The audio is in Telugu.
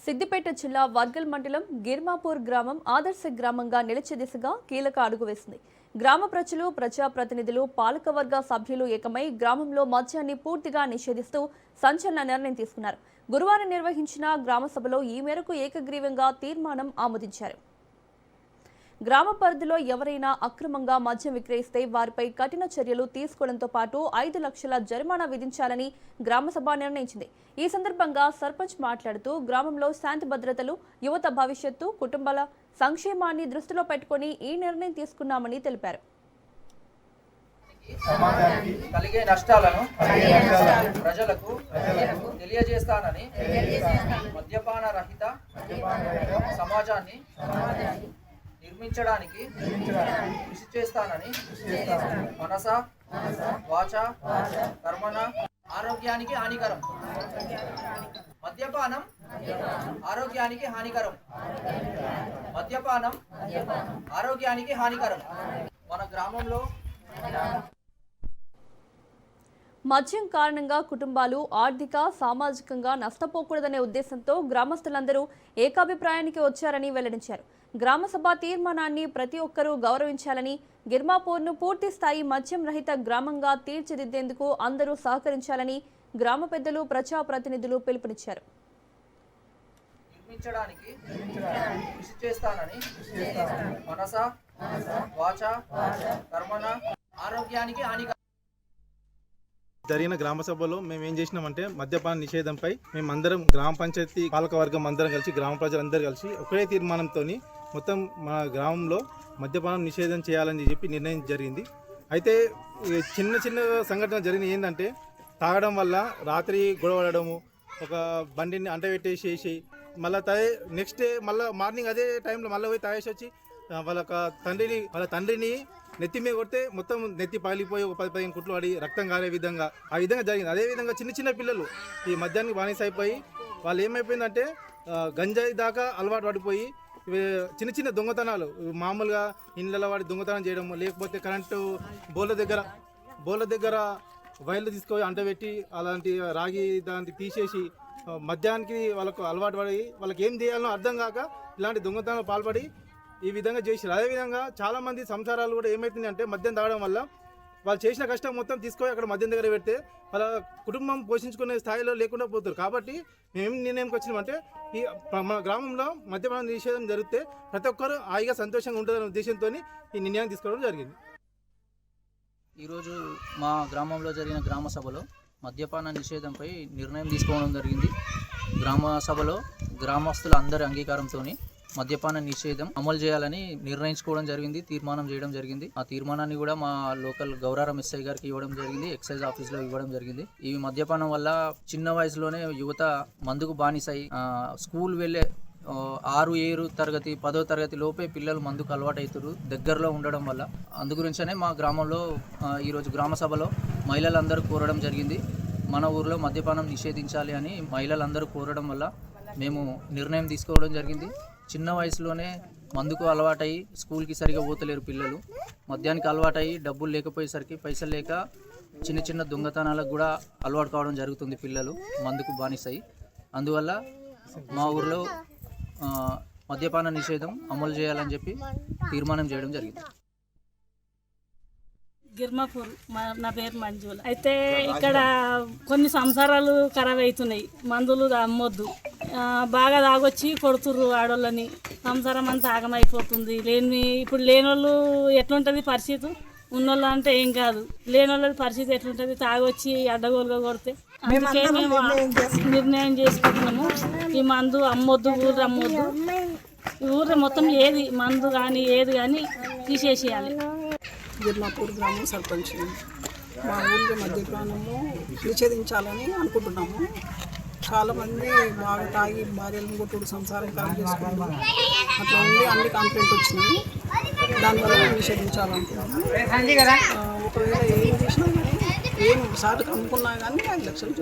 సిద్దిపేట జిల్లా వర్గల్ మండలం గిర్మాపూర్ గ్రామం ఆదర్శ గ్రామంగా నిలిచే దిశగా కీలక అడుగు వేసింది. గ్రామ ప్రజలు, ప్రజాప్రతినిధులు, పాలకవర్గ సభ్యులు ఏకమై గ్రామంలో మద్యాన్ని పూర్తిగా నిషేధిస్తూ సంచలన నిర్ణయం తీసుకున్నారు. గురువారం నిర్వహించిన గ్రామ సభలో ఈ మేరకు ఏకగ్రీవంగా తీర్మానం ఆమోదించారు. గ్రామ పరిధిలో ఎవరైనా అక్రమంగా మద్యం విక్రయిస్తే వారిపై కఠిన చర్యలు తీసుకోవడంతో పాటు 5 లక్షల జరిమానా విధించాలని గ్రామసభ నిర్ణయించింది. ఈ సందర్భంగా సర్పంచ్ మాట్లాడుతూ గ్రామంలో శాంతి భద్రతలు, యువత భవిష్యత్తు, కుటుంబాల సంక్షేమాన్ని దృష్టిలో పెట్టుకుని ఈ నిర్ణయం తీసుకున్నామని తెలిపారు. కలిగే నష్టాలను ప్రజలకు తెలియజేస్తానని, మద్యపాన రహిత సమాజాన్ని నిర్మించడానికి కృషి చేస్తానని మనస, వాచ, కర్మణ ఆరోగ్యానికి హానికరం. మద్యపానం ఆరోగ్యానికి హానికరం. మద్యపానం ఆరోగ్యానికి హానికరం. మన గ్రామంలో మద్యం కారణంగా కుటుంబాలు ఆర్థిక, సామాజికంగా నష్టపోకూడదనే ఉద్దేశంతో గ్రామస్తులందరూ ఏకాభిప్రాయానికి వచ్చారని వెల్లడించారు. గ్రామసభ తీర్మానాన్ని ప్రతి ఒక్కరూ గౌరవించాలని, గిర్మాపూర్ను పూర్తి స్థాయి మద్యం రహిత గ్రామంగా తీర్చిదిద్దేందుకు అందరూ సహకరించాలని గ్రామ పెద్దలు, ప్రజాప్రతినిధులు పిలుపునిచ్చారు. నిర్మించడానికి కృషి చేస్తానని మనస, వాచ, కర్మణ ఆరోగ్యానికి హానికరం. జరిగిన గ్రామ సభలో మేము ఏం చేసినామంటే మద్యపాన నిషేధంపై మేమందరం గ్రామ పంచాయతీ పాలకవర్గం అందరం కలిసి, గ్రామ ప్రజలందరూ కలిసి ఒకే తీర్మానంతో మొత్తం మా గ్రామంలో మద్యపానం నిషేధం చేయాలని చెప్పి నిర్ణయం జరిగింది. అయితే చిన్న చిన్న సంఘటన జరిగిన ఏంటంటే, తాగడం వల్ల రాత్రి గొడవడము, ఒక బండిని అంటబెట్టేసేసి మళ్ళీ నెక్స్ట్ డే మళ్ళీ మార్నింగ్ అదే టైంలో మళ్ళీ పోయి తాగేసి వచ్చి వాళ్ళ తండ్రిని నెత్తి మీద కొడితే మొత్తం నెత్తి పగిలిపోయి ఒక 10-15 కుట్లు పడి రక్తం కారే విధంగా జరిగింది. అదేవిధంగా చిన్న పిల్లలు ఈ మద్యానికి బానిస అయిపోయి వాళ్ళు ఏమైపోయిందంటే గంజాయి దాకా అలవాటు పడిపోయి చిన్న దొంగతనాలు, మామూలుగా ఇళ్ళ వాడి దొంగతనం చేయడం, లేకపోతే కరెంటు బోర్ల దగ్గర వైర్లు తీసుకొని అంటబెట్టి అలాంటి రాగి దాన్ని తీసేసి మద్యానికి వాళ్ళకు అలవాటు పడి వాళ్ళకి ఏం చేయాలనో అర్థం కాక ఇలాంటి దొంగతనాలు పాల్పడి ఈ విధంగా చేశారు. అదేవిధంగా చాలామంది సంసారాలు కూడా ఏమవుతుంది అంటే మద్యం తాగడం వల్ల వాళ్ళు చేసిన కష్టం మొత్తం తీసుకొని అక్కడ మద్యం దగ్గర పెడితే వాళ్ళ కుటుంబం పోషించుకునే స్థాయిలో లేకుండా పోతారు. కాబట్టి మేము నిర్ణయంకి వచ్చినామంటే ఈ మన గ్రామంలో మద్యపాన నిషేధం జరిగితే ప్రతి ఒక్కరు హాయిగా సంతోషంగా ఉంటుందనే ఉద్దేశంతో ఈ నిర్ణయం తీసుకోవడం జరిగింది. ఈరోజు మా గ్రామంలో జరిగిన గ్రామ సభలో మద్యపాన నిషేధంపై నిర్ణయం తీసుకోవడం జరిగింది. గ్రామ సభలో గ్రామస్తుల అందరి అంగీకారంతో మద్యపాన నిషేధం అమలు చేయాలని నిర్ణయించుకోవడం జరిగింది, తీర్మానం చేయడం జరిగింది. ఆ తీర్మానాన్ని కూడా మా లోకల్ గౌరారం ఎస్ఐ గారికి ఇవ్వడం జరిగింది, ఎక్సైజ్ ఆఫీస్లో ఇవ్వడం జరిగింది. ఈ మద్యపానం వల్ల చిన్న వయసులోనే యువత మందుకు బానిసై స్కూల్ వెళ్ళే 6, 7 తరగతి 10వ తరగతి లోపే పిల్లలు మందుకు అలవాటు అవుతారు దగ్గరలో ఉండడం వల్ల. అందుగురించనే మా గ్రామంలో ఈరోజు గ్రామ సభలో మహిళలందరూ కోరడం జరిగింది. మన ఊరిలో మద్యపానం నిషేధించాలి అని మహిళలందరూ కోరడం వల్ల మేము నిర్ణయం తీసుకోవడం జరిగింది. చిన్న వయసులోనే మందుకు అలవాటయ్యి స్కూల్కి సరిగా పోతలేరు పిల్లలు. మద్యానికి అలవాటయ్యి డబ్బులు లేకపోయేసరికి పైసలు లేక చిన్న దొంగతనాలకు కూడా అలవాటు కావడం జరుగుతుంది పిల్లలు మందుకు బానిసయి. అందువల్ల మా ఊరిలో మద్యపాన నిషేధం అమలు చేయాలని చెప్పి తీర్మానం చేయడం జరిగింది. గిర్మాపూర్ నా పేరు మంజుల. అయితే ఇక్కడ కొన్ని సంసారాలు ఖరాబ్ అవుతున్నాయి, మందులు అమ్మొద్దు, బాగా తాగొచ్చి కొడుతుర్రు ఆడోళ్ళని, సంసారం అంతా ఆగమైపోతుంది. ఇప్పుడు లేనోళ్ళు ఎట్లుంటుంది పరిస్థితి, ఉన్నోళ్ళు అంటే ఏం కాదు, లేనోళ్ళ పరిస్థితి ఎట్లుంటుంది, తాగొచ్చి అడ్డగోలుగా కొడితే. అందుకే మేము నిర్ణయం చేసుకుంటున్నాము, ఈ మందు అమ్మొద్దు, ఊరు అమ్మొద్దు, ఊరు మొత్తం ఏది మందు కానీ ఏది కానీ తీసేసేయాలి. గిర్మాపూర్ గ్రామం సర్పంచ్. మా ఊళ్ళో మద్యపానము నిషేధించాలని అనుకుంటున్నాము. చాలామంది బాగా తాగి భార్యలను కొట్టుడు, సంసారం ఖరాబ్ చేసుకుంటారు, అట్లా ఉండి అన్ని కంప్లైంట్ వచ్చినాయి. దానివల్ల నిషేధించాలనుకున్నాము. ఒకవేళ ఏం చేసినా కానీ ఏం సాటుకు అమ్ముకున్నా కానీ 5 లక్షలు